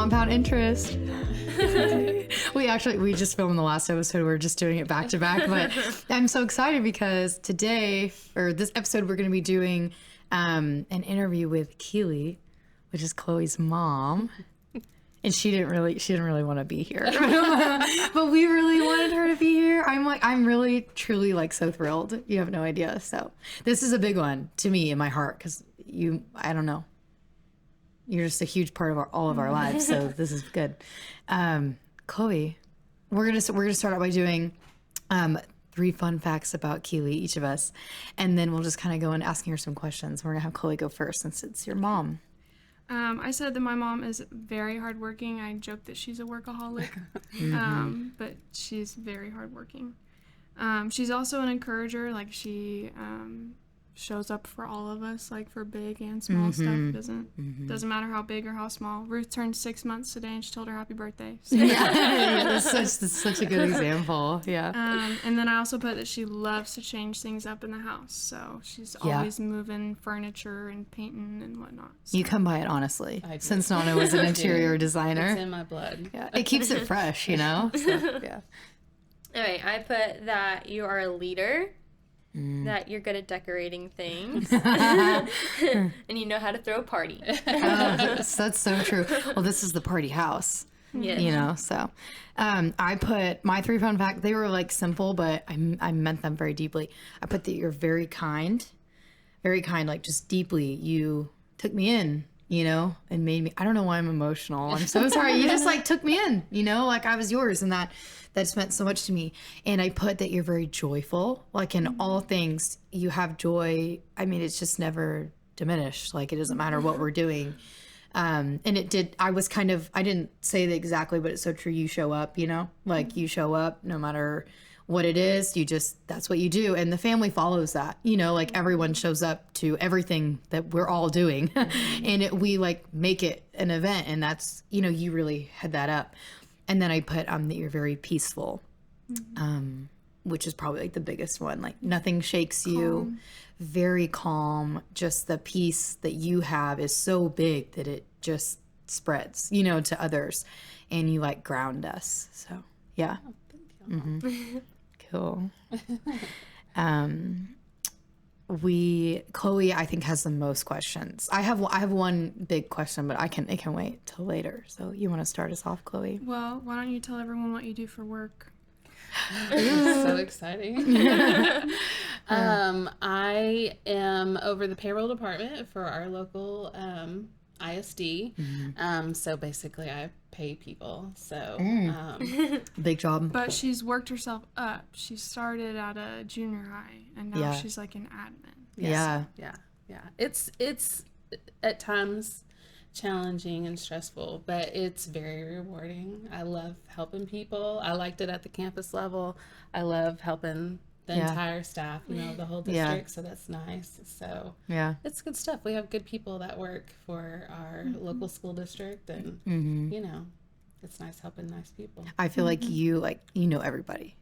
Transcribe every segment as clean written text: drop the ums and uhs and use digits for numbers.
compound interest. We just filmed the last episode. We're just doing it back to back, but I'm so excited because today, or this episode, we're going to be doing an interview with Keely, which is Chloe's mom. And she didn't really want to be here, but we really wanted her to be here. I'm really, truly like so thrilled. You have no idea. So this is a big one to me in my heart because I don't know. You're just a huge part of all of our lives. So this is good. Chloe, we're gonna start out by doing 3 fun facts about Keely, each of us, and then we'll just kind of go and asking her some questions. We're gonna have Chloe go first since it's your mom. I said that my mom is very hardworking. I joke that she's a workaholic, but she's very hardworking. She's also an encourager. Like she shows up for all of us, like for big and small stuff. Doesn't matter how big or how small. Ruth turned 6 months today, and she told her happy birthday. So. That's such a good example. Yeah. And then I also put that she loves to change things up in the house. So she's always moving furniture and painting and whatnot. So. You come by it honestly. Since Nana was an interior designer. It's in my blood. Yeah. It keeps it fresh, you know? So, yeah. All right, I put that you are a leader. That you're good at decorating things and you know how to throw a party. That's so true. Well, this is the party house, you know, so I put my 3 fun facts. They were like simple, but I meant them very deeply. I put that you're very kind, like just deeply. You took me in, you know, and made me, I don't know why I'm emotional. I'm so sorry. You just like took me in, you know, like I was yours, and that just meant so much to me. And I put that you're very joyful, like in all things you have joy. I mean, it's just never diminished. Like it doesn't matter what we're doing. And I didn't say that exactly, but it's so true. You show up, you know, like you show up no matter what it is, that's what you do. And the family follows that, you know, like everyone shows up to everything that we're all doing and we like make it an event. And that's, you know, you really had that up. And then I put that you're very peaceful, which is probably like the biggest one. Like nothing shakes you, very calm. Just the peace that you have is so big that it just spreads, you know, to others, and you like ground us. So yeah, cool. Chloe, I think, has the most questions. I have one big question, but it can wait till later. So you want to start us off, Chloe? Well, why don't you tell everyone what you do for work? So exciting. I am over the payroll department for our local ISD. So basically I pay people. So big job. But she's worked herself up. She started at a junior high and now she's like an admin. Yeah. It's at times challenging and stressful, but it's very rewarding. I love helping people. I liked it at the campus level. I love helping the entire staff, you know, the whole district. So that's nice. So it's good stuff. We have good people that work for our local school district, and you know, it's nice helping nice people. I feel like you know everybody.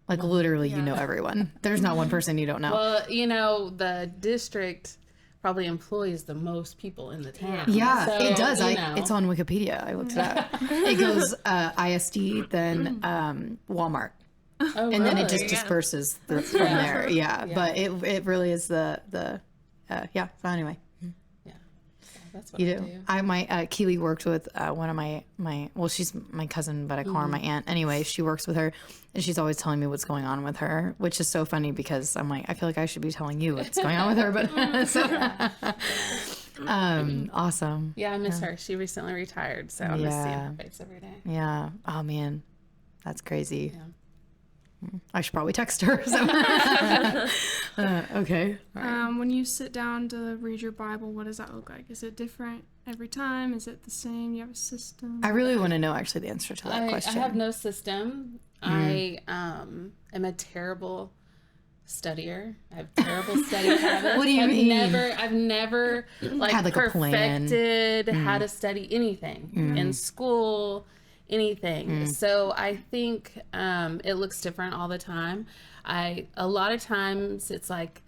Like literally you know everyone. There's not one person you don't know. Well, you know, the district probably employs the most people in the town. Yeah, so, it does. know. It's on Wikipedia. I looked it up. It goes ISD, then Walmart. Oh, and then it really? just disperses from there. Yeah, but it really is the so anyway. Yeah, so that's what You do. My Keely worked with one of my well, she's my cousin, but I call her my aunt. Anyway, she works with her, and she's always telling me what's going on with her, which is so funny because I'm like, I feel like I should be telling you what's going on with her, but awesome. Yeah, I miss her. She recently retired, so I miss seeing her face every day. Yeah. Oh man, that's crazy. Yeah. I should probably text her. So. Okay. When you sit down to read your Bible, what does that look like? Is it different every time? Is it the same? You have a system? I really want to know actually the answer to that question. I have no system. I am a terrible studier. I have terrible study habits. What do you mean? I've never had like perfected how to study anything in school. Anything. So I think it looks different all the time. A lot of times it's like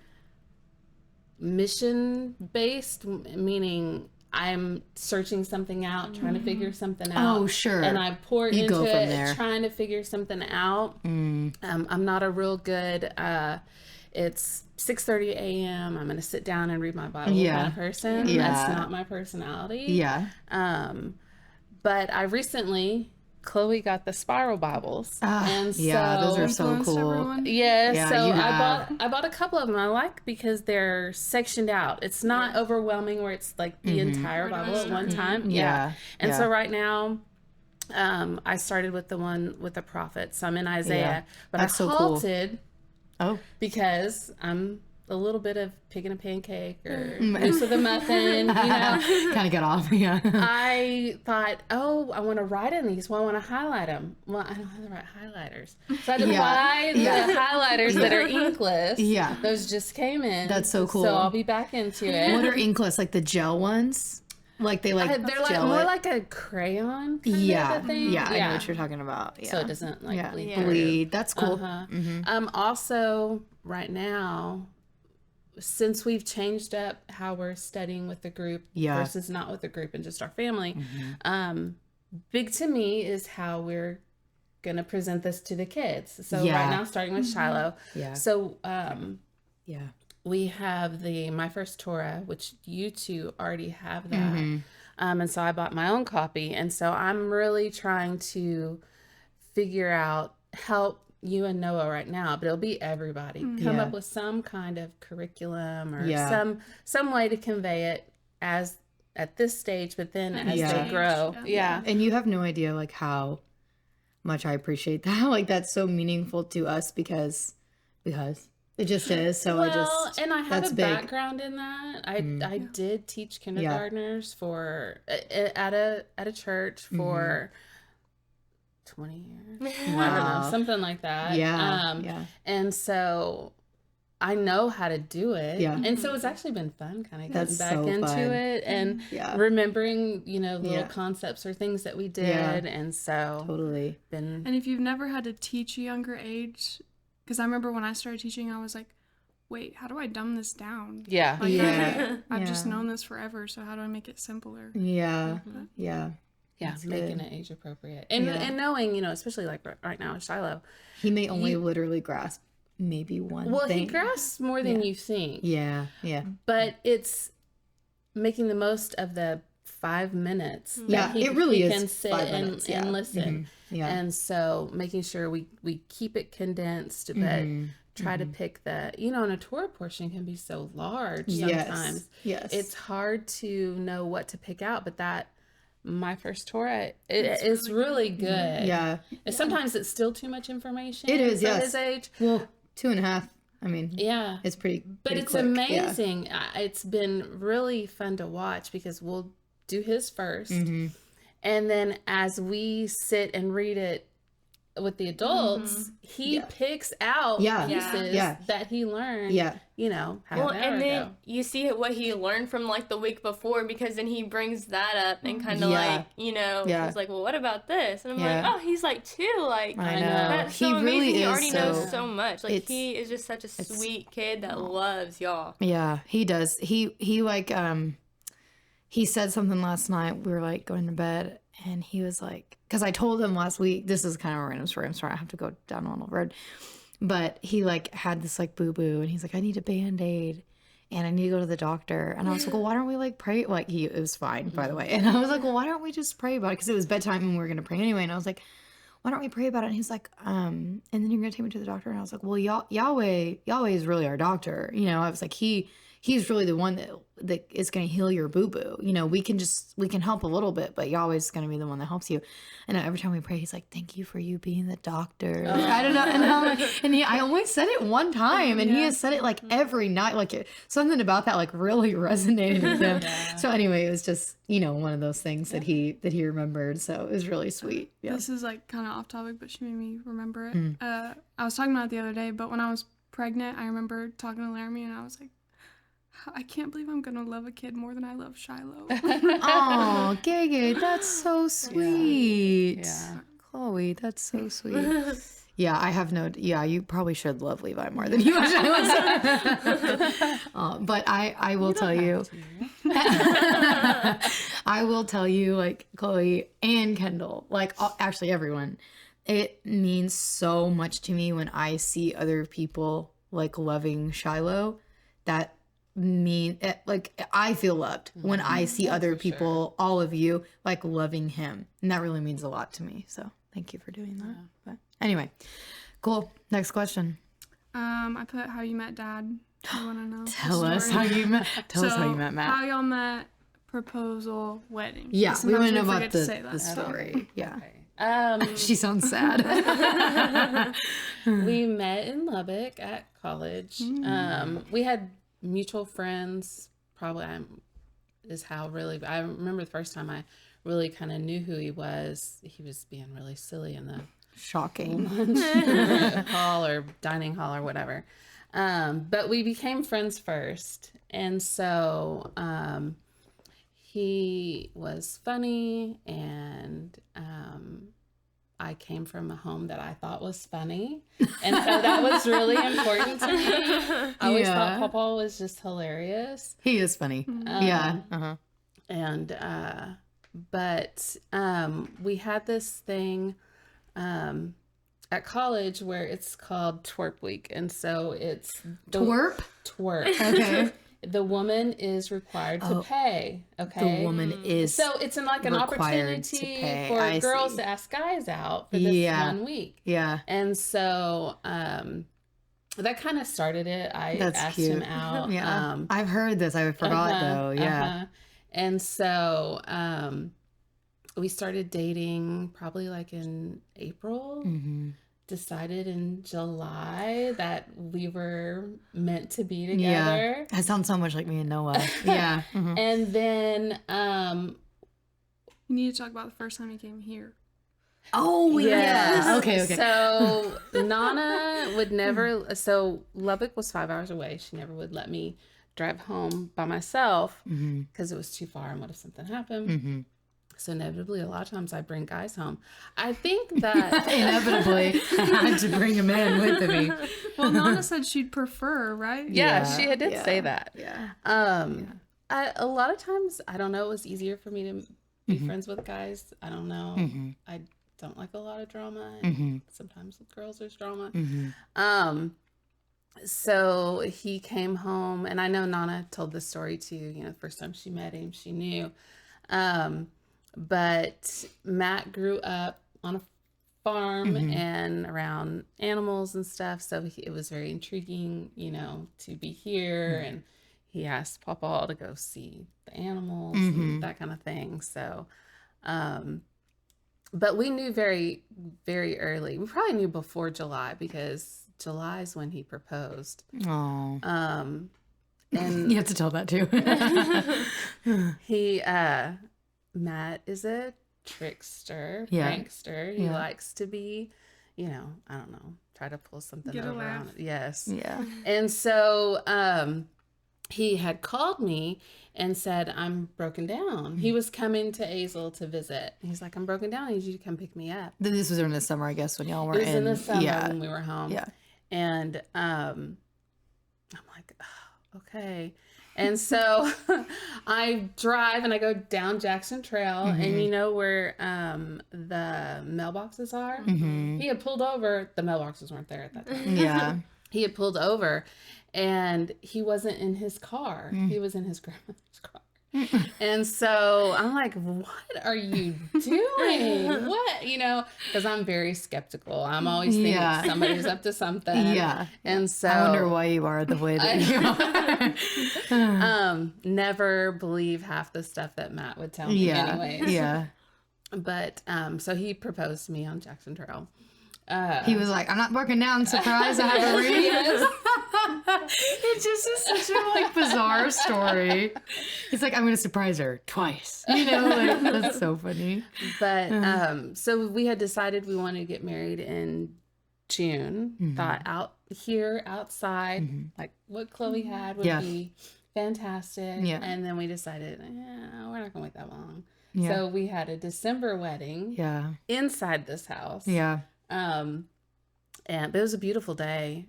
mission based, meaning I'm searching something out, trying to figure something out. Oh, sure. And I pour You into go from it, there. trying to figure something out. I'm not a real good, it's 6:30 a.m. I'm going to sit down and read my Bible kind of person. Yeah. That's not my personality. Yeah. But I recently, Chloe got the spiral Bibles. And yeah, those are so Influenced cool. everyone. Yeah, so you I bought a couple of them. I like because they're sectioned out. It's not overwhelming where it's like the entire Bible at one time. Yeah. And so right now, I started with the one with the prophets. So I'm in Isaiah, but That's I so cool. halted Oh. because I'm a little bit of pig in a pancake or goose with a muffin, you know. Kind of got off, yeah. I thought, oh, I want to write in these. Well, I want to highlight them. Well, I don't have the right highlighters. So I had to buy the highlighters that are inkless. Yeah. Those just came in. That's so cool. So I'll be back into it. What are inkless? Like the gel ones? Like they like They're like gel more it? like a crayon kind yeah. of a thing. Yeah, I know what you're talking about. Yeah. So it doesn't like bleed. Bleed. That's cool. Also, right now, since we've changed up how we're studying with the group versus not with the group and just our family, big to me is how we're going to present this to the kids. So right now, starting with Shiloh. Yeah. So Yeah. we have the My First Torah, which you two already have that. And so I bought my own copy. And so I'm really trying to figure out, help you and Noah right now, but it'll be everybody. Come up with some kind of curriculum or some way to convey it as at this stage, but then as they grow. Yeah. And you have no idea like how much I appreciate that. Like that's so meaningful to us because it just is. So and I have a big. background in that. I did teach kindergartners for at a church for 20 years. Wow. I don't know, something like that. Yeah. And so I know how to do it. Yeah. And so it's actually been fun kind of getting That's back so into fun. it and remembering, little Yeah. concepts or things that we did. Yeah. And so Totally. And if you've never had to teach a younger age, because I remember when I started teaching, I was like, wait, how do I dumb this down? Yeah. Like, Yeah. I've just known this forever, so how do I make it simpler? Yeah. Yeah. Yeah, That's making good. it age appropriate. And knowing, especially like right now with Shiloh. He may only literally grasp maybe one thing. He grasps more than you think. Yeah. Yeah. But it's making the most of the 5 minutes. Yeah, that he, it really he is can sit 5 minutes, and listen. Yeah. And so making sure we keep it condensed, but try to pick the, and a Torah portion can be so large sometimes. Yes. It's hard to know what to pick out, but that My First Torah, it's really good. Yeah. And sometimes it's still too much information. It is, for yes. his age. Well, 2.5. I mean, Yeah. it's pretty. But pretty it's quick. amazing. It's been really fun to watch because we'll do his first. And then as we sit and read it with the adults, he picks out pieces that he learned, half an hour and then ago. you see what he learned from like the week before, because then he brings that up and kind of like, it's like, well, what about this? And I'm like, oh, he's like 2, like, I know. that's so He amazing. really He is already so- knows so much. Like, he is just such a sweet kid that loves y'all. Yeah, he does. He like he said something last night. We were like going to bed, and he was like, because I told him last week. This is kind of a random story. I'm sorry, I have to go down on the road. But he like had this like boo boo, and he's like, I need a Band-Aid, and I need to go to the doctor. And I was like, well, why don't we like pray? Like it was fine, by the way. And I was like, well, why don't we just pray about it? Because it was bedtime and we were gonna pray anyway. And I was like, why don't we pray about it? And he's like, and then you're gonna take me to the doctor. And I was like, well, Yahweh is really our doctor. I was like, he's really the one that is going to heal your boo-boo. We can help a little bit, but Yahweh's going to be the one that helps you. And every time we pray, he's like, thank you for you being the doctor. I don't know. And I only said it one time, and he has said it like every night. Like something about that like really resonated with him. So anyway, it was just, one of those things that he remembered. So it was really sweet. Yeah. This is like kind of off topic, but she made me remember it. I was talking about it the other day, but when I was pregnant, I remember talking to Laramie, and I was like, I can't believe I'm going to love a kid more than I love Shiloh. Oh, Gege, that's so sweet. Yeah. Chloe, that's so sweet. Yeah, I have no. Yeah, you probably should love Levi more than you actually was. But I will tell you. I will tell you, like Chloe and Kendall, like actually everyone. It means so much to me when I see other people like loving Shiloh. That like I feel loved when I see other people, all of you, like loving him, and that really means a lot to me. So thank you for doing that. But anyway, cool. Next question. I put how you met Dad. You want to know? Tell us how you met. Tell us how you met Matt. How y'all met, proposal, wedding. Yeah, we want to know about the the story. Yeah. Okay. She sounds sad. We met in Lubbock at college. We had mutual friends. Probably is how really. I remember the first time I really kind of knew who he was. He was being really silly in the Shocking. hall or dining hall or whatever. But we became friends first, and so he was funny, and I came from a home that I thought was funny, and so that was really important to me. I always thought Papa was just hilarious. He is funny. Yeah. Uh-huh. And but we had this thing at college where it's called twerp week, and so it's Twerp. Okay. The woman is required to pay. Okay. The woman is so it's like an opportunity for girls to ask guys out for this 1 week. Yeah. And so that kind of started it. I asked cute. him out. Yeah. I've heard this. I forgot though. Yeah. And so we started dating probably like in April. Decided in July that we were meant to be together. Yeah. That sounds so much like me and Noah. Yeah. And then you need to talk about the first time you came here. Oh yeah. Okay. So Nana would never. So Lubbock was 5 hours away. She never would let me drive home by myself because it was too far. And what if something happened? So inevitably, a lot of times I bring guys home. I think that inevitably I had to bring him in with me. Well, Nana said she'd prefer, right? Yeah, she did say that. Yeah. A lot of times, I don't know, it was easier for me to be friends with guys. I don't know. I don't like a lot of drama. And sometimes with girls, there's drama. So he came home, and I know Nana told this story too. You know, the first time she met him, she knew. But Matt grew up on a farm and around animals and stuff. So it was very intriguing, you know, to be here. And he asked Papa to go see the animals and that kind of thing. So, but we knew very, very early. We probably knew before July because July is when he proposed. Oh. And you have to tell that too. Matt is a trickster, prankster. He likes to be, you know, I don't know, try to pull something over on it. Yes. Yeah. And so he had called me and said, I'm broken down. He was coming to Azle to visit. He's like, I'm broken down. I need you to come pick me up. This was during the summer, I guess, when y'all were in. It was in the summer when we were home. Yeah. And I'm like, oh, okay. And so I drive and I go down Jackson Trail, and you know where the mailboxes are? He had pulled over. The mailboxes weren't there at that time. Yeah. He had pulled over, and he wasn't in his car. He was in his grandmother's car. And so I'm like, what are you doing? What? You know, because I'm very skeptical. I'm always thinking somebody's up to something. Yeah. And so I wonder why you are the way that you are. Never believe half the stuff that Matt would tell me anyways. Yeah. But so he proposed to me on Jackson Trail. He was like, I'm not broken down. Surprise, I have a ring. It just is such a like bizarre story. He's like, I'm going to surprise her twice. You know, like that's so funny. But so we had decided we wanted to get married in June. Thought out here outside, like what Chloe had would be fantastic. Yeah. And then we decided, we're not going to wait that long. Yeah. So we had a December wedding. Yeah. Inside this house. Yeah. but it was a beautiful day.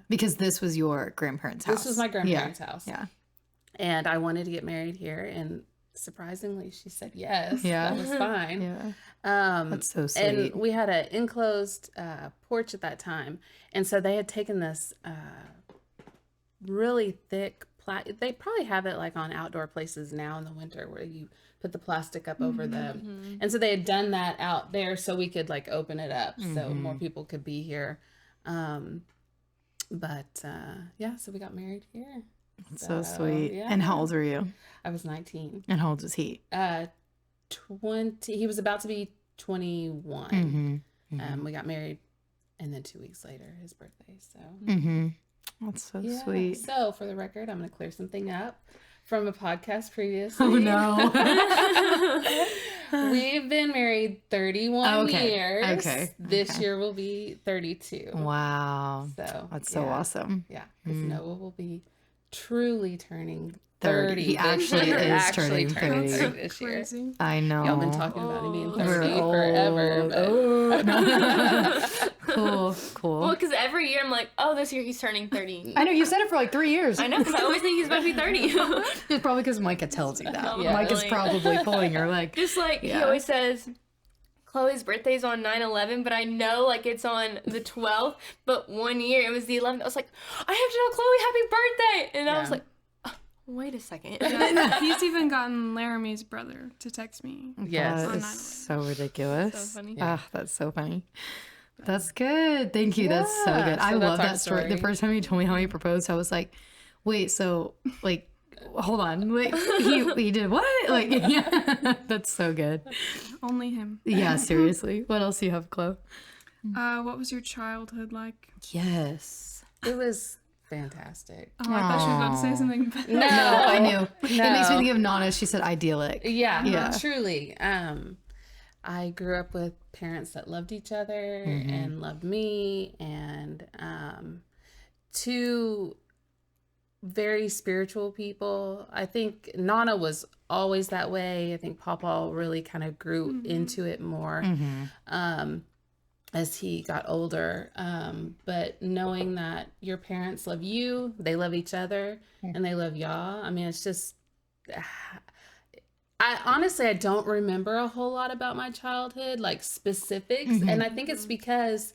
Because this was your grandparents' house. This was my grandparents' house. Yeah. And I wanted to get married here, and surprisingly, she said yes. Yeah. That was fine. Yeah. That's so sweet. And we had an enclosed porch at that time, and so they had taken this really thick they probably have it like on outdoor places now in the winter where you put the plastic up over them. And so they had done that out there so we could like open it up so more people could be here. But so we got married here. So sweet. Yeah. And how old were you? I was 19. And how old was he? 20. He was about to be 21. We got married, and then 2 weeks later, his birthday. So that's so sweet. So for the record, I'm going to clear something up from a podcast previously. Oh no. We've been married 31 years. Okay. This year will be 32. Wow. So that's so awesome. Yeah, because Noah will be truly turning 30. He actually is turning 30 this year. Crazy. I know. Y'all been talking about him being 30 We're forever. old. Cool. Well, because every year I'm like, oh, this year he's turning 30. I know, you said it for like 3 years. I know, because I always think he's about to be 30. It's probably because Micah tells you that. Probably. Micah's probably pulling your leg. Just like, he always says, Chloe's birthday's on 9/11, but I know like it's on the 12th, but one year it was the 11th. I was like, I have to tell Chloe happy birthday! And I was like, wait a second. He's even gotten Laramie's brother to text me. Yes. That is so ridiculous. So funny. That's so funny. That's good. Thank you. That's so good. I love that story. The first time you told me how he proposed, I was like, wait, so like, hold on. Wait, he did what? Like, yeah, that's so good. Only him. Yeah, seriously. What else do you have, Chloe? What was your childhood like? Yes. It was fantastic. Oh, I thought she was about to say something better. No, I knew. It makes me think of Nana. She said idyllic. Yeah, truly. I grew up with parents that loved each other and loved me, and two very spiritual people. I think Nana was always that way. I think Papa really kind of grew into it more as he got older. But knowing that your parents love you, they love each other, and they love y'all. I mean, it's just... I honestly don't remember a whole lot about my childhood, like specifics. And I think it's because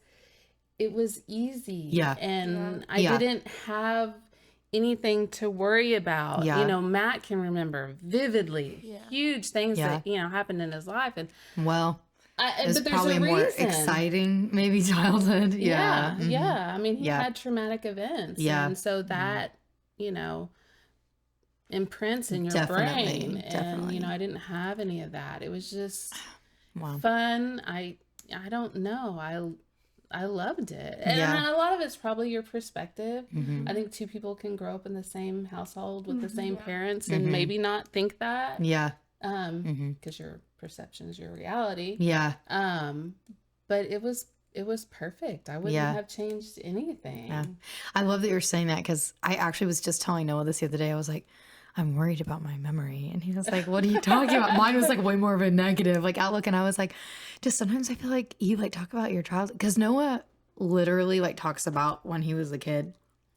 it was easy. Yeah. And I didn't have anything to worry about. You know, Matt can remember vividly huge things that, you know, happened in his life. And well, it's but probably a more exciting, maybe, childhood. Yeah. I mean, he had traumatic events. Yeah. And so that, you know, imprints in your brain. And you know, I didn't have any of that. It was just fun. I don't know, I loved it. And a lot of it's probably your perspective. I think two people can grow up in the same household with the same parents and maybe not think that, because your perception is your reality. But it was perfect. I wouldn't have changed anything. I love that you're saying that, because I actually was just telling Noah this the other day. I was like, I'm worried about my memory. And he was like, what are you talking about? Mine was like way more of a negative like outlook. And I was like, just sometimes I feel like you like talk about your childhood, because Noah literally like talks about when he was a kid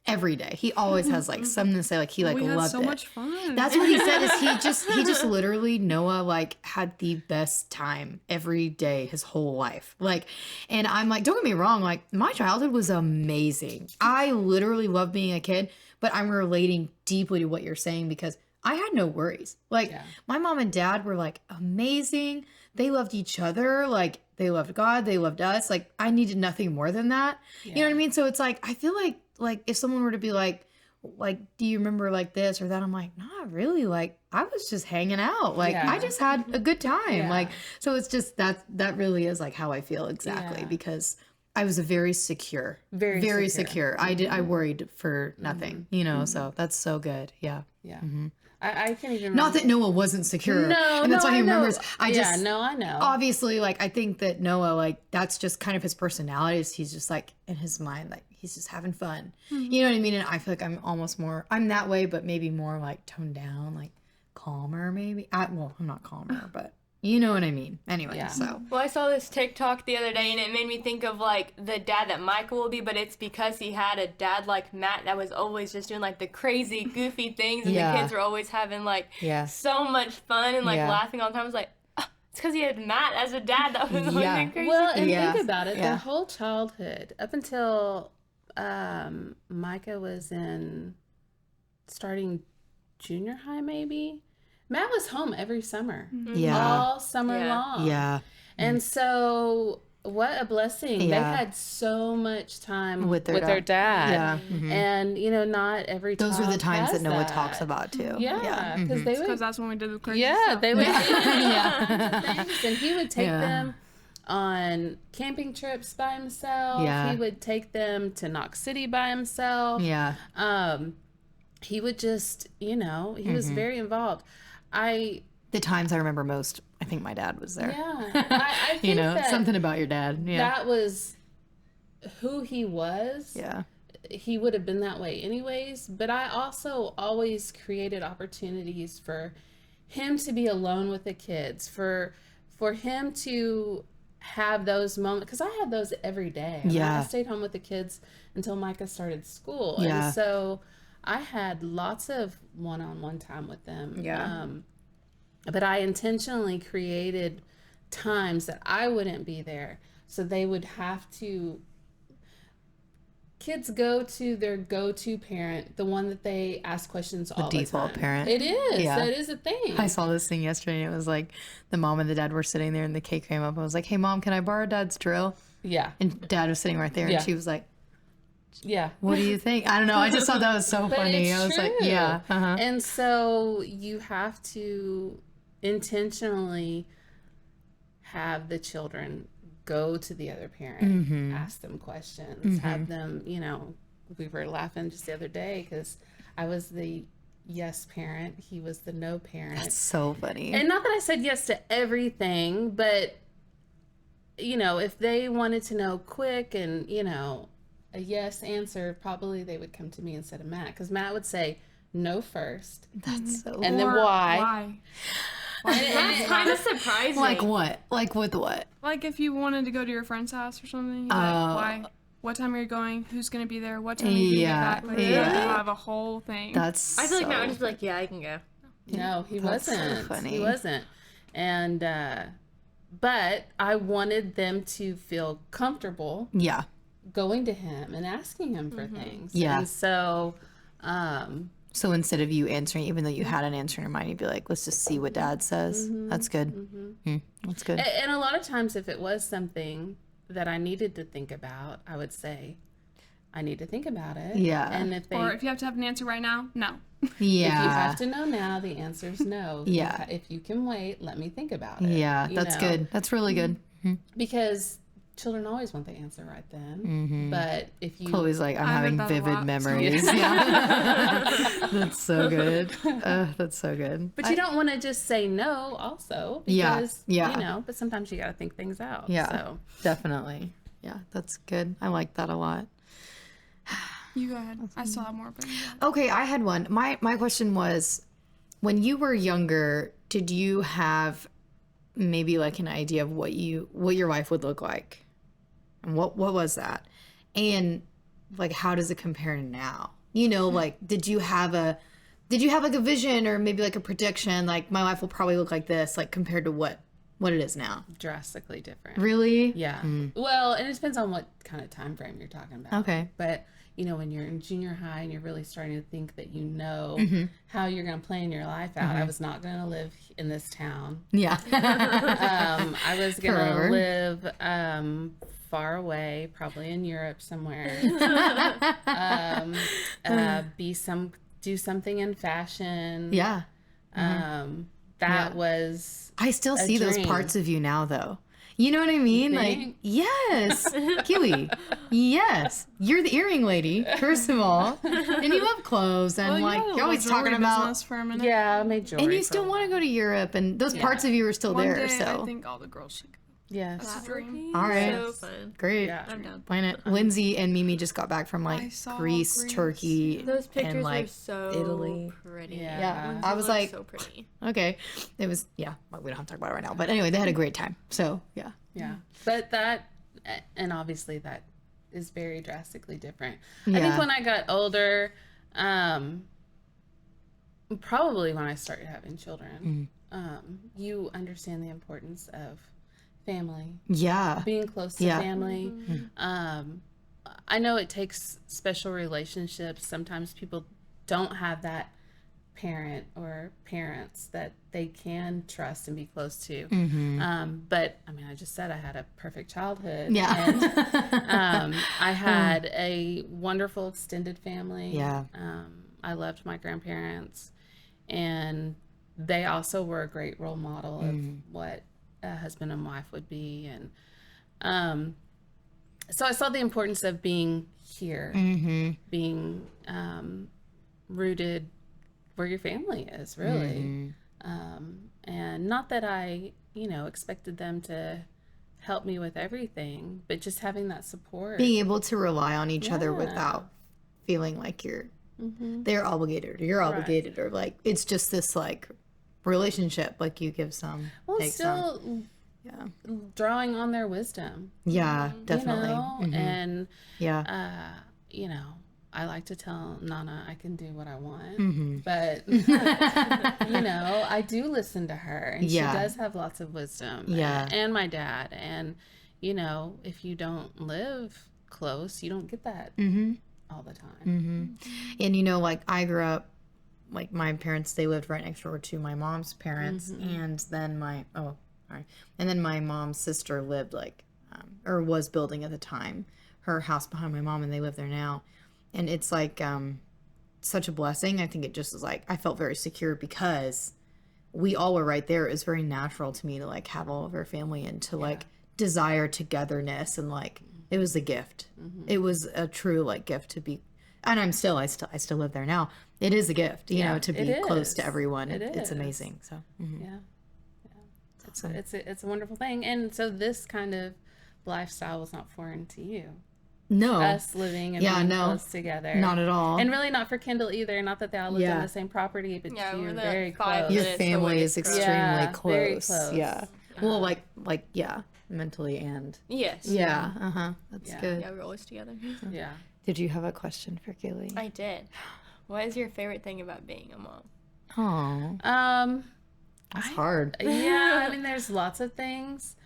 every day. He always has like something to say. Like he like we had loved so it. much fun. That's what he said. Is he just literally, Noah like had the best time every day his whole life. Like, and I'm like, don't get me wrong, like my childhood was amazing. I literally love being a kid, but I'm relating deeply to what you're saying, because I had no worries. Like my mom and dad were like amazing. They loved each other. Like they loved God. They loved us. Like I needed nothing more than that. You know what I mean? So it's like, I feel like if someone were to be like, do you remember like this or that? I'm like, not really. Like I was just hanging out. Like I just had a good time. Like, so it's just that really is like how I feel exactly, because I was very secure, very secure. I worried for nothing, you know, so that's so good. Yeah. I can't even remember. Not that Noah wasn't secure. No, and that's why he remembers. I know. Obviously, like, I think that Noah, like, that's just kind of his personality. Is he's just like, in his mind, like, he's just having fun. You know what I mean? And I feel like I'm that way, but maybe more like toned down, like calmer maybe. I'm not calmer, but You know what I mean? Anyway, Yeah. so. Well, I saw this TikTok the other day, and it made me think of, like, the dad that Michael will be, but it's because he had a dad like Matt that was always just doing, like, the crazy, goofy things, and Yeah. the kids were always having, like, Yeah. so much fun and, like, Yeah. laughing all the time. I was like, oh, it's because he had Matt as a dad that was always Yeah. doing crazy Well, and Yeah. think about it. Yeah. Their whole childhood, up until Micah was starting junior high, maybe. Matt was home every summer. Yeah. All summer Yeah. long. Yeah. And so, what a blessing. Yeah. They had so much time With with their their dad. Yeah. Mhm. And, you know, not every Those are the child times has that Noah talks about, too. Yeah. Because Mhm. they Because would. that's when we did the crazy Yeah, stuff. they would. Yeah. Things, and he would take Yeah. them on camping trips by himself. Yeah. He would take them to Knox City by himself. Yeah. He would just, you know, he was very involved. The times I remember most, I think my dad was there. Yeah, I think You know, that something about your dad. Yeah. that was who he was. Yeah. He would have been that way anyways, but I also always created opportunities for him to be alone with the kids, for him to have those moments, because I had those every day. Yeah. I stayed home with the kids until Micah started school. Yeah. And so I had lots of one-on-one time with them. Yeah. But I intentionally created times that I wouldn't be there, so they would have to. Kids go to their go-to parent, the one that they ask questions all the time. default parent. It is. Yeah. That is a thing. I saw this thing yesterday, and it was like the mom and the dad were sitting there, and the cake came up. I was like, "Hey, Mom, can I borrow Dad's drill?" Yeah. And Dad was sitting right there, Yeah. and she was like, Yeah. "What do you think?" I don't know. I just thought that was so But funny. it's I was like, true. "Yeah, uh-huh. And so you have to intentionally have the children go to the other parent, Mm-hmm. ask them questions, have them, you know, we were laughing just the other day because I was the yes parent, he was the no parent. It's so funny." And not that I said yes to everything, but, you know, if they wanted to know quick and, you know, a yes answer, probably they would come to me instead of Matt, because Matt would say no first. That's so And then Or why? That's kind of surprising. like what? Like with what? Like if you wanted to go to your friend's house or something, you're like, why? What time are you going? Who's going to be there? What time are you Yeah, get back? Like, yeah. you have to have a whole thing. That's I feel like so, Matt would just be like, yeah, I can go. No, he That's so wasn't. funny. He wasn't. And, but I wanted them to feel comfortable yeah, going to him and asking him for things. Yeah. And so, so instead of you answering, even though you had an answer in your mind, you'd be like, "Let's just see what Dad says." That's good. That's good. and a lot of times if it was something that I needed to think about, I would say, I need to think about it. Yeah. And if they, Or if you have to have an answer right now, no. if you Yeah, have to know now, the answer's no. Yeah. If you can wait, let me think about it. yeah, you that's know? good. That's really good. Because children always want the answer right then. But if you Chloe's like, I'm I heard having that a vivid lot, so- memories. Yeah. That's so good. That's so good. But you don't want to just say no also. Yeah, Because, yeah. you know, but sometimes you got to think things out. Yeah, So. definitely. Yeah, that's good. I like that a lot. You go ahead. I still have more, but you go ahead. Okay, I had one. My question was, when you were younger, did you have maybe like an idea of what your life would look like? And what was that? And like how does it compare to now? You know, like did you have like a vision or maybe like a prediction, like my life will probably look like this, like compared to what it is now? Drastically different. Really? Yeah. Well, and it depends on what kind of time frame you're talking about. Okay. But, you know, when you're in junior high and you're really starting to think that you know how you're going to plan your life out, I was not going to live in this town. Yeah. I was going Forever. to live far away, probably in Europe somewhere. Do something in fashion. Yeah. That was I still see those dream. parts of you now, though. You know what I mean? Like, think? yes, Keely, yes, you're the earring lady, first of all, and you love clothes, and Well, you like had a you're little always jewelry talking about, business for a minute. yeah, I made jewelry. and you still for- want to go to Europe, and those parts of you are still One there. day, So I think all the girls should go. Yes. That's a dream. All right. So fun. Great. Yeah. I'm down. Plan it. Lindsay and Mimi just got back from I like saw Greece, Greece. Turkey, Those pictures and like were so Italy. pretty. Yeah. I was like, so pretty. okay. It was, yeah, well, we don't have to talk about it right now. But anyway, they had a great time. So, yeah. Yeah. But that, and obviously that is very drastically different. I think Yeah. when I got older, probably when I started having children, you understand the importance of family, Yeah. being close to Yeah. family. I know it takes special relationships. Sometimes people don't have that parent or parents that they can trust and be close to. But I mean, I just said I had a perfect childhood. Yeah. And, I had a wonderful extended family. Yeah. I loved my grandparents, and they also were a great role model of what a husband and wife would be. And so I saw the importance of being here, being rooted where your family is, really. And not that I, expected them to help me with everything, but just having that support. Being able to rely on each other Yeah. without feeling like they're obligated or you're obligated or like it's just this like relationship, like you give some, Well, take some. still Yeah. drawing on their wisdom. Yeah, definitely. And, Yeah. I like to tell Nana I can do what I want, but, I do listen to her, and Yeah. she does have lots of wisdom. Yeah. And my dad. And, if you don't live close, you don't get that all the time. And like I grew up, like my parents, they lived right next door to my mom's parents, and then my mom's sister lived like, or was building at the time, her house behind my mom, and they live there now. And it's like such a blessing. I think it just was like I felt very secure because we all were right there. It was very natural to me to like have all of our family and to like desire togetherness, and like it was a gift. It was a true like gift to be, and I still live there now. It is a gift, to be close to everyone. It's amazing. So Yeah. It's a wonderful thing. And so this kind of lifestyle was not foreign to you. no, Us living and being close together. not at all. And really not for Kendall either. Not that they all lived in the same property, but Yeah, you're we're very like 5 close. Your minutes family away is from- extremely Yeah, close. very close. Yeah. Well, like mentally and Yes. yeah. That's Yeah. good. Yeah, we're always together. Yeah. Did you have a question for Keely? I did. What is your favorite thing about being a mom? Oh, that's hard. Yeah, I mean, there's lots of things.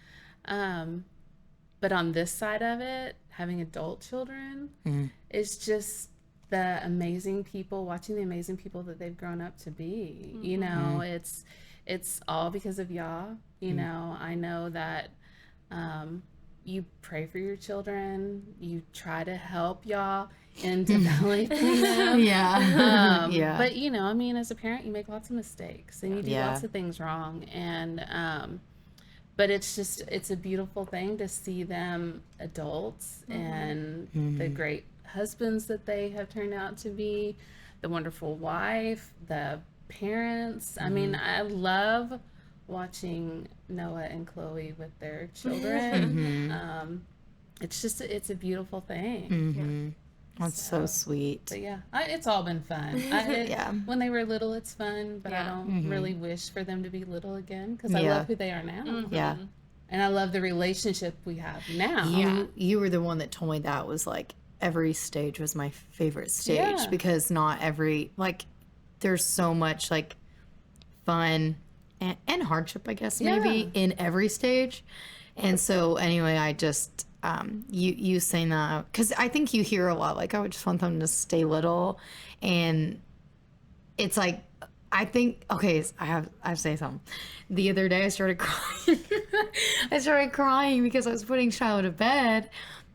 But on this side of it, having adult children is just the amazing people, watching the amazing people that they've grown up to be. It's all because of Yah. I know that you pray for your children, you try to help Yah in developing them. Yeah. Yeah. But I mean, as a parent, you make lots of mistakes and you do Yeah. lots of things wrong. And but it's a beautiful thing to see them adults and the great husbands that they have turned out to be, the wonderful wife, the parents. I mean, I love watching Noah and Chloe with their children. It's a beautiful thing. That's so sweet. But yeah, it's all been fun. When they were little, it's fun, but I don't really wish for them to be little again because I love who they are now. Yeah. And I love the relationship we have now. You were the one that told me that was like every stage was my favorite stage because not every like there's so much like fun and hardship, I guess, maybe in every stage. And so anyway, I just you saying that because I think you hear a lot like I would just want them to stay little, and it's like I think I have to say something. The other day I started crying. I started crying because I was putting Shiloh to bed,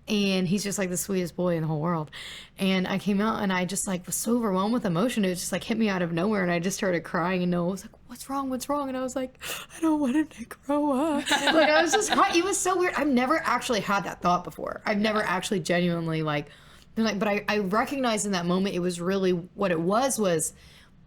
and he's just like the sweetest boy in the whole world. And I came out and I just like was so overwhelmed with emotion. It just like hit me out of nowhere, and I just started crying. And Noah was like, "What's wrong?" And I was like, "I don't want him to grow up." Like I was just crying. It was so weird. I've never actually had that thought before. I've never actually genuinely but I recognized in that moment it was really what it was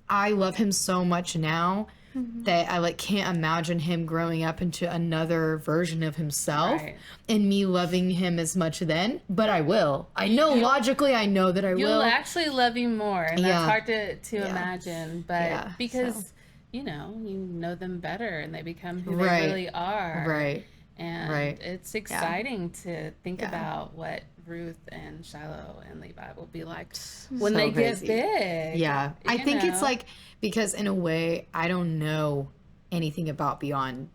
I love him so much now, that I like can't imagine him growing up into another version of himself Right. and me loving him as much then, but I will. I know logically I know that I You'll will. actually love him more, and Yeah. that's hard to imagine. But Yeah, because you know them better, and they become who Right. they really are. Right. And Right. it's exciting to think about what Ruth and Shiloh and Levi will be like when So they crazy. get big. Yeah. I you think it's know? like, because in a way, I don't know anything about beyond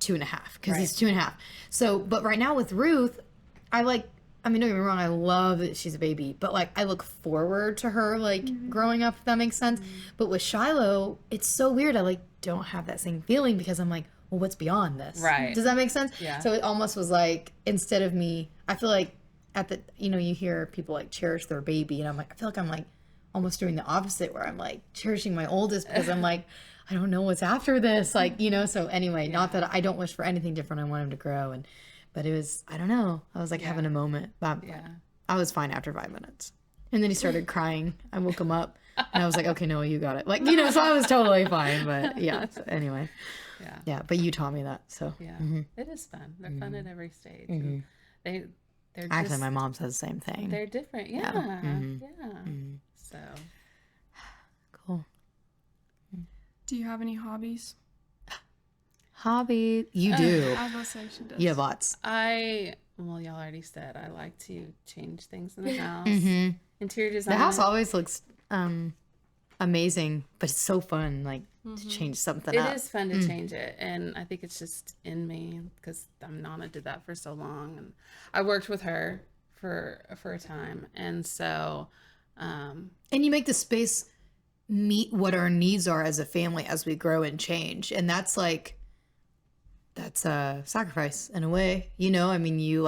2.5 because he's 2.5. So, but right now with Ruth, I mean, don't get me wrong, I love that she's a baby, but like, I look forward to her like growing up, if that makes sense. But with Shiloh, it's so weird. I like don't have that same feeling because I'm like, well, what's beyond this? Right. Does that make sense? Yeah. So it almost was like, instead of me, I feel like at the, you hear people like cherish their baby, and I'm like, I feel like I'm like almost doing the opposite, where I'm like cherishing my oldest because I'm like, I don't know what's after this, like, so anyway, not that I don't wish for anything different. I want him to grow, but it was, I don't know, I was like having a moment, but I was fine after 5 minutes, and then he started crying. I woke him up and I was like, okay, Noah, you got it, like, so I was totally fine. But yeah, so anyway, but you taught me that, so it is fun. They're fun at every stage. And they're actually just, my mom says the same thing. they're different. Yeah. So Cool. Do you have any hobbies? Hobby, you do. I was about to say she does. You have lots. well, y'all already said I like to change things in the house. Interior The design. house always looks amazing, but it's so fun, like, to change something up. It is fun to change it, and I think it's just in me because Nana did that for so long, and I worked with her for a time, and so And you make the space meet what our needs are as a family as we grow and change, and that's a sacrifice in a way. I mean, you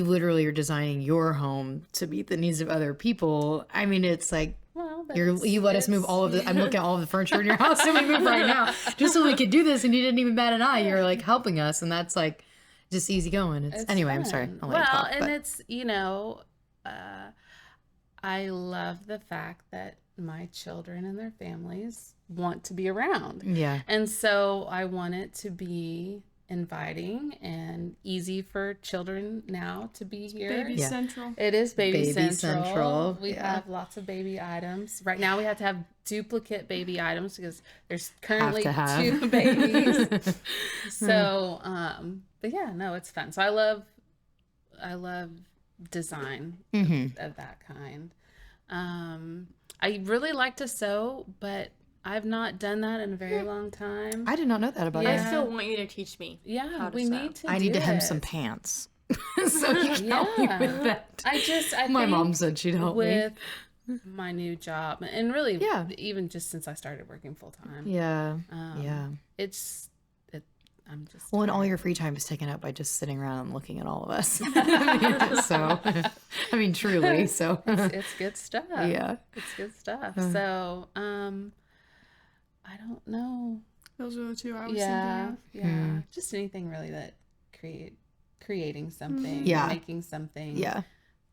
literally are designing your home to meet the needs of other people. I mean, it's like, but you let us move all of the, I'm looking at all of the furniture in your house and we move right now just so we could do this, and you didn't even bat an eye. You're like helping us, and that's like just easy going. It's anyway, I'm sorry. fun. I'll let you talk, and but it's I love the fact that my children and their families want to be around. yeah. And so I want it to be inviting and easy for children now to be here. Baby Central. It is baby central. Central, We yeah. have lots of baby items. Right now we have to have duplicate baby items because there's currently Have to have. 2 babies. So, but yeah, no, it's fun. So I love design of that kind. I really like to sew, but I've not done that in a very long time. I did not know that about I you. still want you to teach me. Yeah, how to we sew. need to. I need do to hem it. some pants. So you can help me with that. I My think mom said she'd help me. with my new job, and really, Yeah. even just since I started working full time. Yeah. Yeah. I'm just. Well, and all your free time is taken up by just sitting around and looking at all of us. So, I mean, truly. So, It's good stuff. yeah. It's good stuff. So, I don't know. Those are the 2 I was Yeah, thinking of. yeah. Just anything really that creating something, Yeah. making something, Yeah.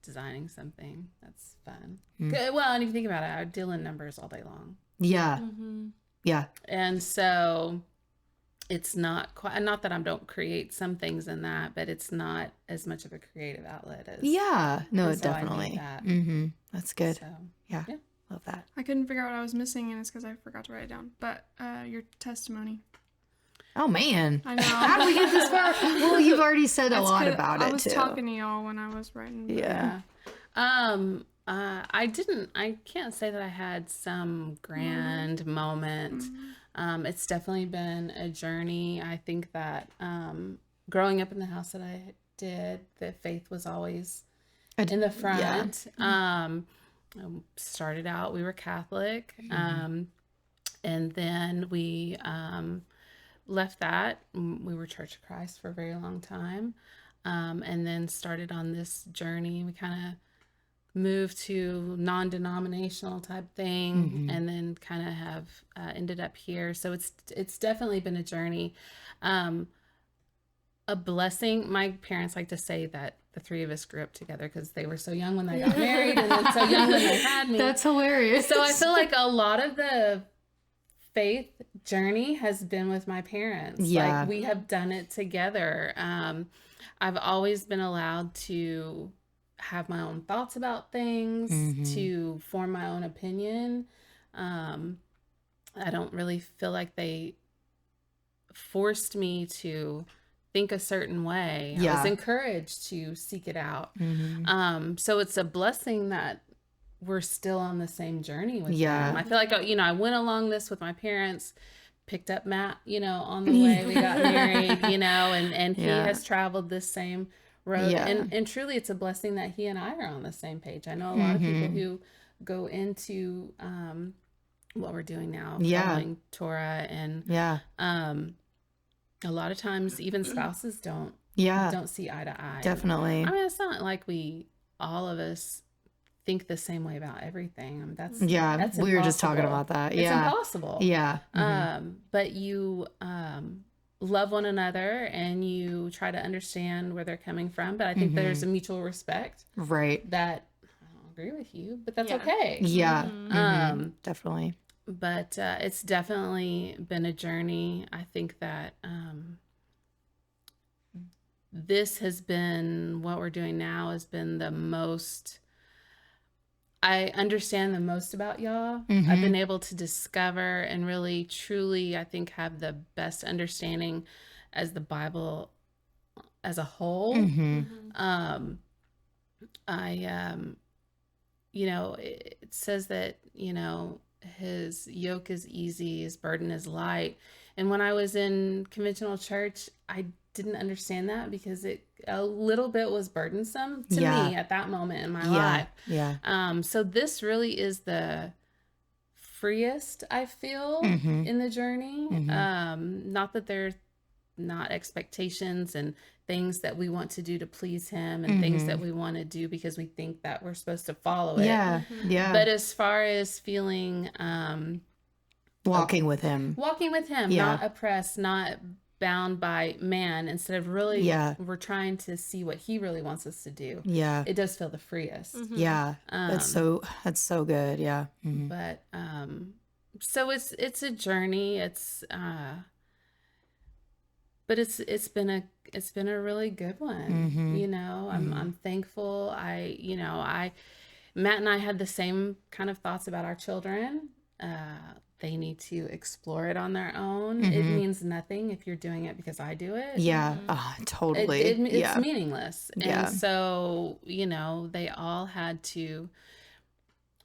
designing something. That's fun. Good. Well, and if you think about it, I deal in numbers all day long, Yeah. Yeah. and so it's not quite. Not that I don't create some things in that, but it's not as much of a creative outlet as. Yeah. No, And so I need definitely. that. That's good. So, Yeah. yeah. Love that. I couldn't figure out what I was missing, and it's because I forgot to write it down. But your testimony. Oh, man. I know. How did we get this far? Well, you've already said a That's lot 'cause about I it, was too. talking to y'all when I was writing. but- Yeah. I can't say that I had some grand moment. It's definitely been a journey. I think that growing up in the house that I did, that faith was always in the front. Started out, we were Catholic, and then we left that. We were Church of Christ for a very long time, and then started on this journey. We kind of moved to non-denominational type thing, and then kind of have ended up here. So it's definitely been a journey. A blessing. My parents like to say that the 3 of us grew up together because they were so young when they got married, and then so young when they had me. That's hilarious. So I feel like a lot of the faith journey has been with my parents. Yeah. Like we have done it together. I've always been allowed to have my own thoughts about things, to form my own opinion. I don't really feel like they forced me to think a certain way. I was encouraged to seek it out. So it's a blessing that we're still on the same journey with them. I feel like, I went along this with my parents, picked up Matt, on the way we got married, and he has traveled this same road. And truly it's a blessing that he and I are on the same page. I know a lot of people who go into what we're doing now, following Torah, and a lot of times even spouses don't see eye to eye. Definitely. I mean, it's not like all of us think the same way about everything. That's we were just talking about that. It's impossible. Yeah. But you love one another and you try to understand where they're coming from. But I think there's a mutual respect. Right. That I don't agree with you, but that's okay. Yeah. Definitely. But it's definitely been a journey. I think that this has been, what we're doing now has been the most, I understand the most about y'all. I've been able to discover and really, truly, I think, have the best understanding as the Bible as a whole. It says that, his yoke is easy, his burden is light. And when I was in conventional church, I didn't understand that because it a little bit was burdensome to me at that moment in my life. So this really is the freest I feel in the journey. Not that there's not expectations and things that we want to do to please him and things that we want to do because we think that we're supposed to follow it. But as far as feeling walking with him, not oppressed, not bound by man, instead of really we're trying to see what he really wants us to do. It does feel the freest. That's so good. But so it's a journey. But it's been a really good one. I'm thankful. Matt and I had the same kind of thoughts about our children. They need to explore it on their own. It means nothing if you're doing it because I do it. Totally. It's meaningless. And so, they all had to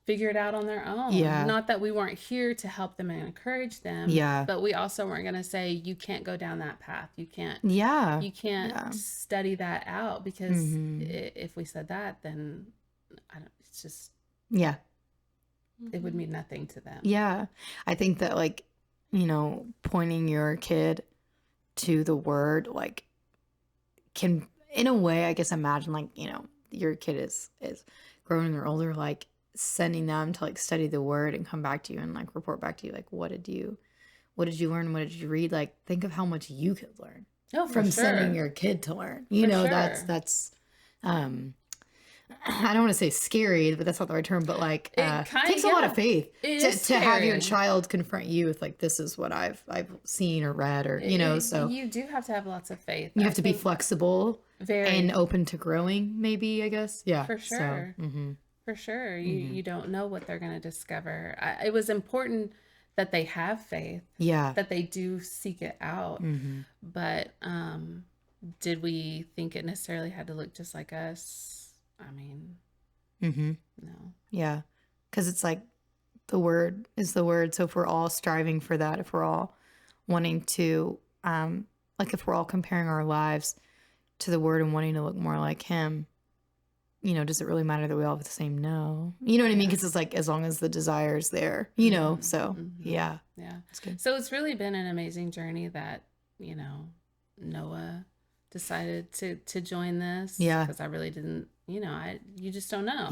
figure it out on their own. Not that we weren't here to help them and encourage them. But we also weren't going to say, you can't go down that path. You can't study that out, because if we said that, then it's just, it would mean nothing to them. I think that pointing your kid to the word, can, in a way, I guess, imagine your kid is growing or older, sending them to study the word and come back to you and report back to you, what did you learn, what did you read, think of how much you could learn from sending your kid to learn. That's I don't want to say scary, but that's not the right term, but it takes a lot of faith to have your child confront you with this is what I've seen or read, or so you do have to have lots of faith. You have to be flexible and open to growing, maybe, I guess. For sure. So, for sure. You don't know what they're going to discover. It was important that they have faith. That they do seek it out. But did we think it necessarily had to look just like us? I mean, no. Because it's the word is the word. So if we're all striving for that, if we're all wanting to, if we're all comparing our lives to the word and wanting to look more like him, does it really matter that we all have the same no? You know what I mean? Because it's as long as the desire is there, so yeah. It's good. So it's really been an amazing journey that, Noah decided to join this. Because I really didn't, you just don't know.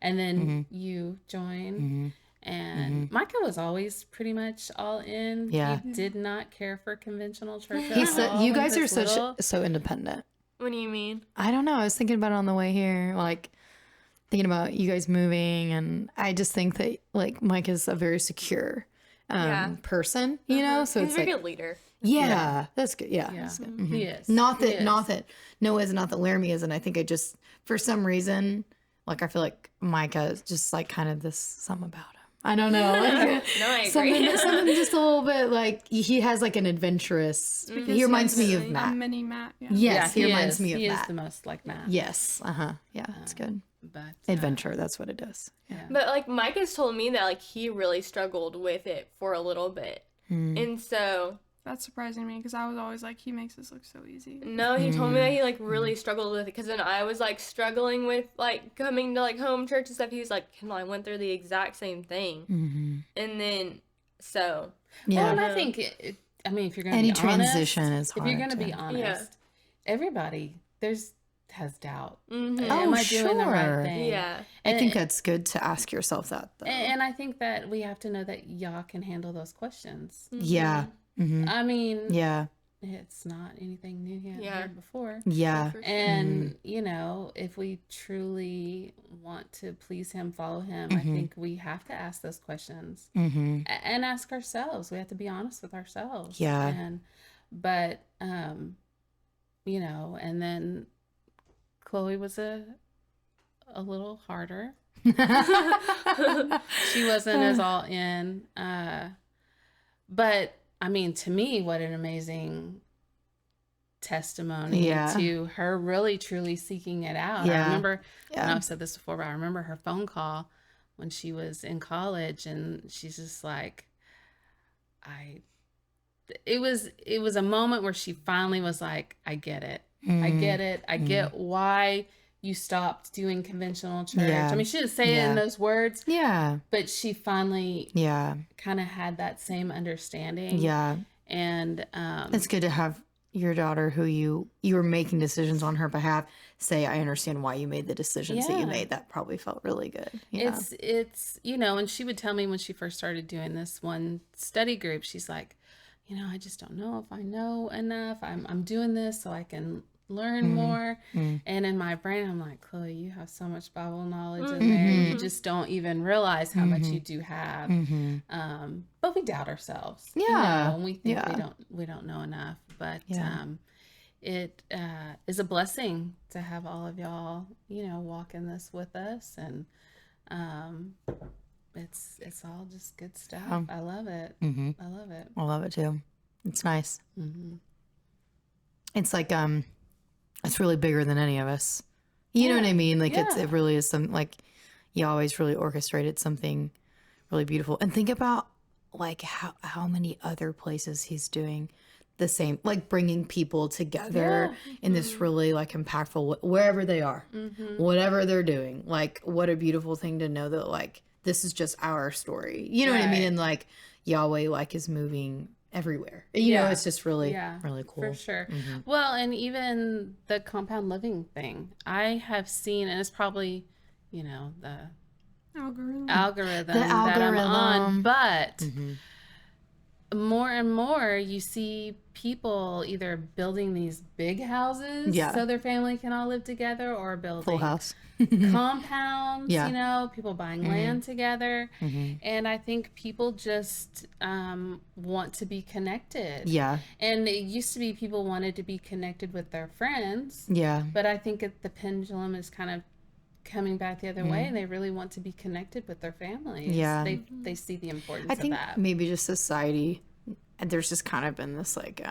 And then you join. And Micah was always pretty much all in. He did not care for conventional church at all. You guys are so independent. What do you mean? I don't know. I was thinking about it on the way here, thinking about you guys moving, and I just think that Mike is a very secure person, you know? So He's it's a very like, good leader. yeah, that's good. Yeah. Yeah. That's good. He is. Not He that, is. not that Noah is, not that Laramie is. And I think I just, for some reason, like, I feel like Micah is just like kind of this, something about him. I don't know. Like, No, I agree. something just a little bit like, he has like an adventurous, he reminds me of A Matt. mini Matt. Yeah. Yes, he he reminds is. me of He Matt. is the most like Matt. Yes. Yeah, it's good. But Adventure, that's what it is. Yeah. But like Micah's told me that like he really struggled with it for a little bit. And so That's surprising me because I was always like, he makes this look so easy. no, he told me that he like really struggled with it because then I was like struggling with like coming to like home church and stuff. He was like, Kendall, I went through the exact same thing. And then so Yeah. Well, and I think, I mean, if you're going to be Any honest, transition is hard. if you're going to be to- honest, everybody has doubt. Oh, Am I doing the sure. right thing? yeah. I think that's good to ask yourself that, though. And I think that we have to know that y'all can handle those questions. Yeah. I mean, Yeah. it's not anything new yet Yeah. heard before. Yeah. For sure. And, you know, if we truly want to please him, follow him, I think we have to ask those questions and ask ourselves. We have to be honest with ourselves. Yeah. But, you know, and then Chloe was a little harder. She wasn't as all in. But, I mean, to me, what an amazing testimony to her really truly seeking it out. I remember, and I've said this before, but I remember her phone call when she was in college, and she's just like, it was a moment where she finally was like, I get it. I get it. I get why you stopped doing conventional church. Yeah. I mean, she didn't say it in those words, Yeah. but she finally Yeah. kind of had that same understanding. Yeah. And It's good to have your daughter who you were making decisions on her behalf say, I understand why you made the decisions that you Yeah. made. That probably felt really good. Yeah. it's you know, and she would tell me when she first started doing this one study group, she's like, you know, I just don't know if I know enough. I'm doing this so I can learn more. And in my brain, I'm like, Chloe, you have so much Bible knowledge in there. You just don't even realize how much you do have. But we doubt ourselves. you Yeah. know, and we think Yeah. we don't know enough. But Yeah. it is a blessing to have all of y'all, you know, walk in this with us, and it's all just good stuff. I love it. I love it. I love it too. It's nice. It's like, it's really bigger than any of us. You know what I mean? Like it really is some, like Yahweh's really orchestrated something really beautiful. And think about like how many other places he's doing the same, like bringing people together in this really like impactful, wherever they are, whatever they're doing. Like what a beautiful thing to know that like, this is just our story. You know what I mean? And like Yahweh like is moving everywhere. You know, it's just really, really cool. For sure. Well, and even the compound living thing, I have seen, and it's probably, you know, the algorithm that I'm on, but more and more you see people either building these big houses so their family can all live together, or building Full house. compounds, you know, people buying land together. And I think people just want to be connected. Yeah. And it used to be people wanted to be connected with their friends. Yeah. But I think the pendulum is kind of coming back the other way, and they really want to be connected with their families. Yeah. They see the importance I think of that. maybe just society, and there's just kind of been this like,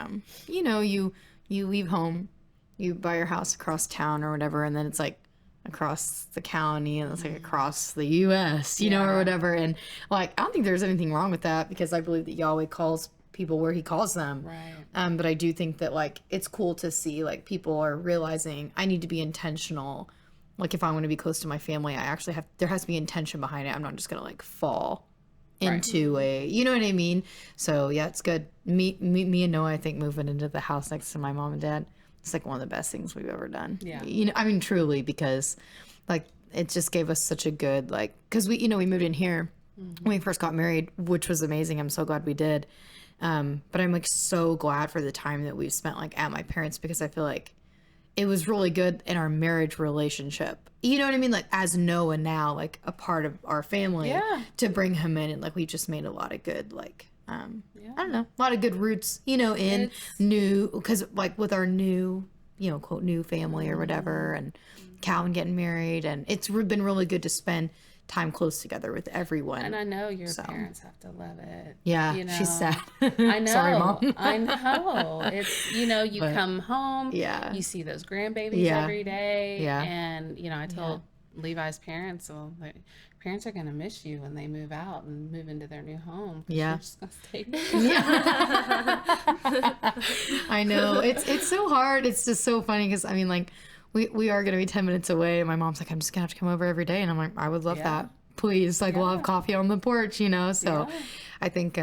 you know, you leave home, you buy your house across town or whatever, and then it's like across the county, and it's like across the U.S., you know, or whatever. And like, I don't think there's anything wrong with that, because I believe that Yahweh calls people where he calls them. Right. But I do think that like, it's cool to see like people are realizing I need to be intentional. Like if I want to be close to my family, I actually there has to be intention behind it. I'm not just going to like fall into a, you know what I mean? So yeah, it's good. Me and Noah, I think moving into the house next to my mom and dad, it's like one of the best things we've ever done. Yeah. You know, I mean, truly, because like it just gave us such a good, like, cause we moved in here when we first got married, which was amazing. I'm so glad we did. But I'm like so glad for the time that we've spent like at my parents', because I feel like it was really good in our marriage relationship. You know what I mean? Like as Noah now, like a part of our family, to bring him in, and like we just made a lot of good like I don't know, a lot of good roots, in new, because like with our new, quote, new family or whatever, and Calvin getting married, and it's been really good to spend time close together with everyone. And I know your parents have to love it. Yeah, she's sad. I know. Sorry, Mom. I know. It's, you come home, you see those grandbabies every day. Yeah. And, I told Levi's parents, well, parents are going to miss you when they move out and move into their new home. Yeah. You're just going to stay here. I know. It's so hard. It's just so funny because, I mean, like, we are going to be 10 minutes away. And my mom's like, I'm just going to have to come over every day. And I'm like, I would love that. Please. Like, we'll have coffee on the porch, So I think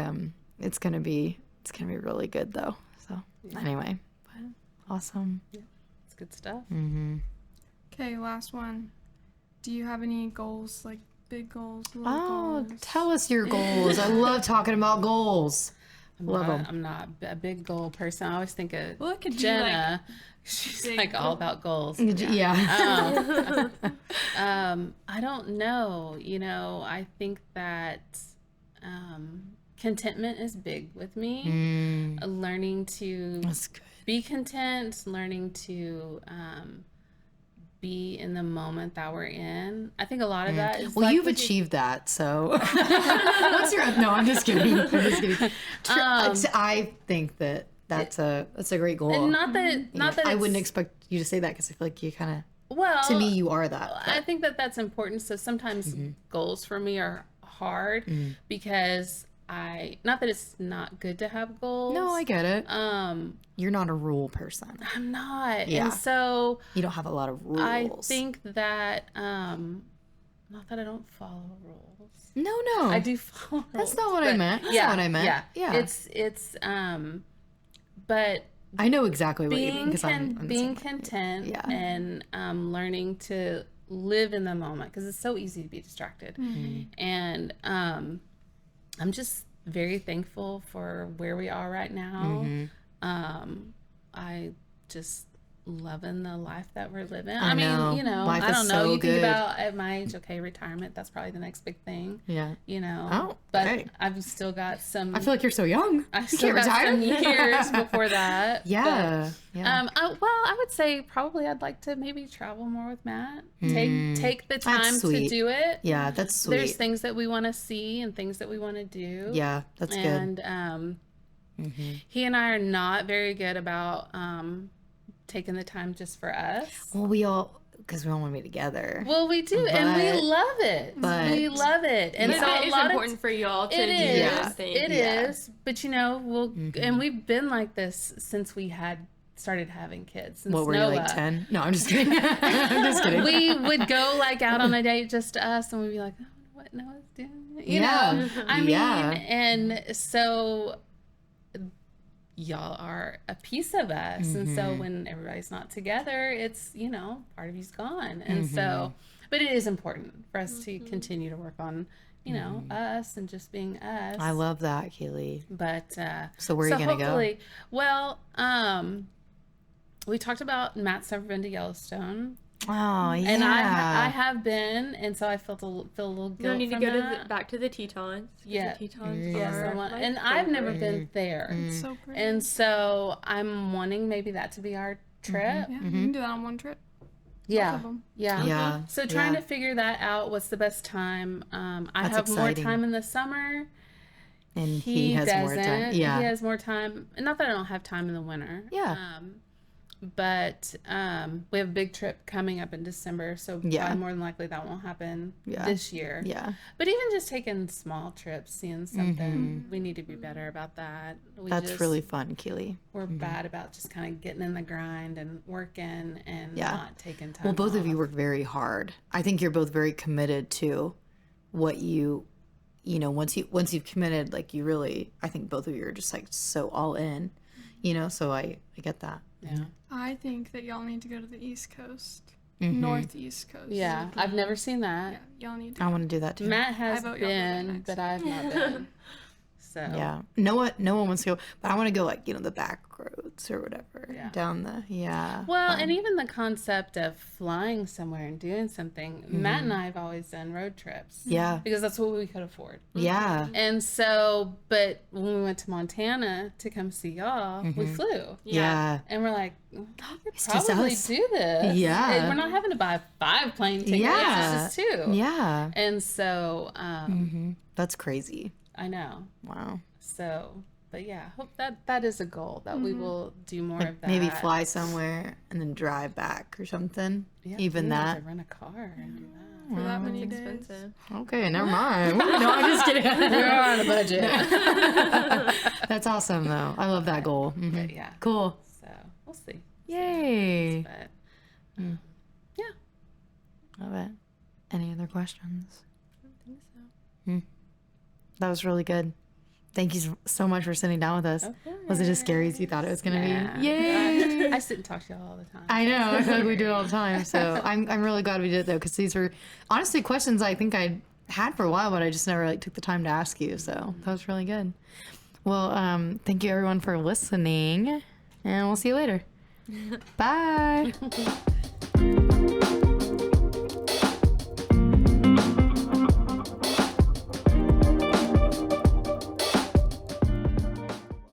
it's going to be really good, though. So anyway, but awesome. Yeah. It's good stuff. Mm-hmm. Okay, last one. Do you have any goals, like big goals, little goals? Tell us your goals. I love talking about goals. I'm not a big goal person. I always think of Jenna. She's like all about goals. Yeah. I don't know. I think that contentment is big with me. Learning to be content, learning to be in the moment that we're in. I think a lot of that is you've achieved that, so what's your I'm just kidding. I think that's a great goal. And not that I wouldn't expect you to say that, because I feel like you kind of, to me, you are that. But. I think that's important. So sometimes goals for me are hard because not that it's not good to have goals. No, I get it. You're not a rule person. I'm not. Yeah. And so you don't have a lot of rules. I think that not that I don't follow rules. No. I do follow rules. That's not what I meant. That's not what I meant. Yeah. It's but I know exactly what you mean, because I'm being content and learning to live in the moment, because it's so easy to be distracted. And I'm just very thankful for where we are right now. I just loving the life that we're living. I mean, life I don't know. So you think about at my age, retirement, that's probably the next big thing. Yeah. But I've still got some. I feel like you're so young. I still got some years before that. Yeah. But, I would say probably I'd like to maybe travel more with Matt. Take the time to do it. Yeah, that's sweet. There's things that we want to see and things that we want to do. Yeah, that's good. And he and I are not very good about taking the time just for us. Well, because we all want to be together. Well, we do, and we love it. We love it, and so it's important for y'all to do those things. It is, but and we've been like this since we had started having kids. Since what were you, like 10? No, I'm just kidding. I'm just kidding. We would go like out on a date just to us, and we'd be like, I don't know what Noah's doing. You know, I mean, and so. Y'all are a piece of us, and so when everybody's not together, it's part of you's gone, and so but it is important for us to continue to work on us and just being us. I love that, Keely. But so where are you gonna go? Well, we talked about Matt's never been to Yellowstone. Oh, yeah. And I have been, and so I feel a little guilt. You need to go back to the Tetons. Yeah. The Tetons and I've never been there. It's so pretty. And so I'm wanting maybe that to be our trip. Yeah, you can do that on one trip. Yeah. So trying to figure that out. What's the best time? I have more time in the summer. And he has more time. Yeah. He has more time. And not that I don't have time in the winter. Yeah. But we have a big trip coming up in December, so probably more than likely that won't happen this year. Yeah. But even just taking small trips, seeing something, we need to be better about that. That's really fun, Keely. We're bad about just kind of getting in the grind and working and not taking time. Well, both off. of you work very hard. I think you're both very committed to what once you've committed, like you really, I think both of you are just like so all in, so I get that. Yeah. I think that y'all need to go to the East Coast, Northeast Coast. Yeah, I've never seen that. Yeah, y'all need to. I want to do that too. Matt has been, but I've not been. So yeah, no one wants to go, but I want to go like the back roads or whatever Yeah. down the Well, and even the concept of flying somewhere and doing something. Matt and I have always done road trips. Yeah. Because that's what we could afford. Yeah. And so, but when we went to Montana to come see y'all, we flew. Yeah. And we're like, we could just probably us. do this. Yeah. And we're not having to buy 5 plane tickets. Yeah. It's just 2. Yeah. And so, That's crazy. I know. Wow. So, but yeah, hope that is a goal that we will do more of that. Maybe fly somewhere and then drive back or something. Yeah, Even we have that. to rent a car and do that. For that many It's days. expensive. Okay, never mind. No, I'm just kidding. We're on a budget. That's awesome, though. I love that goal. Mhm. But yeah, Cool. so we'll see. Yay. But yeah, Love it. Any other questions? I don't think so. That was really good. Thank you so much for sitting down with us. Was it as scary as you thought it was going to Yeah. be? Yay. I sit and talk to y'all all the time. I know. I feel like we do it all the time. So I'm really glad we did it, though, because these were honestly questions I think I had for a while, but I just never took the time to ask you. So that was really good. Well, thank you, everyone, for listening, and we'll see you later. Bye.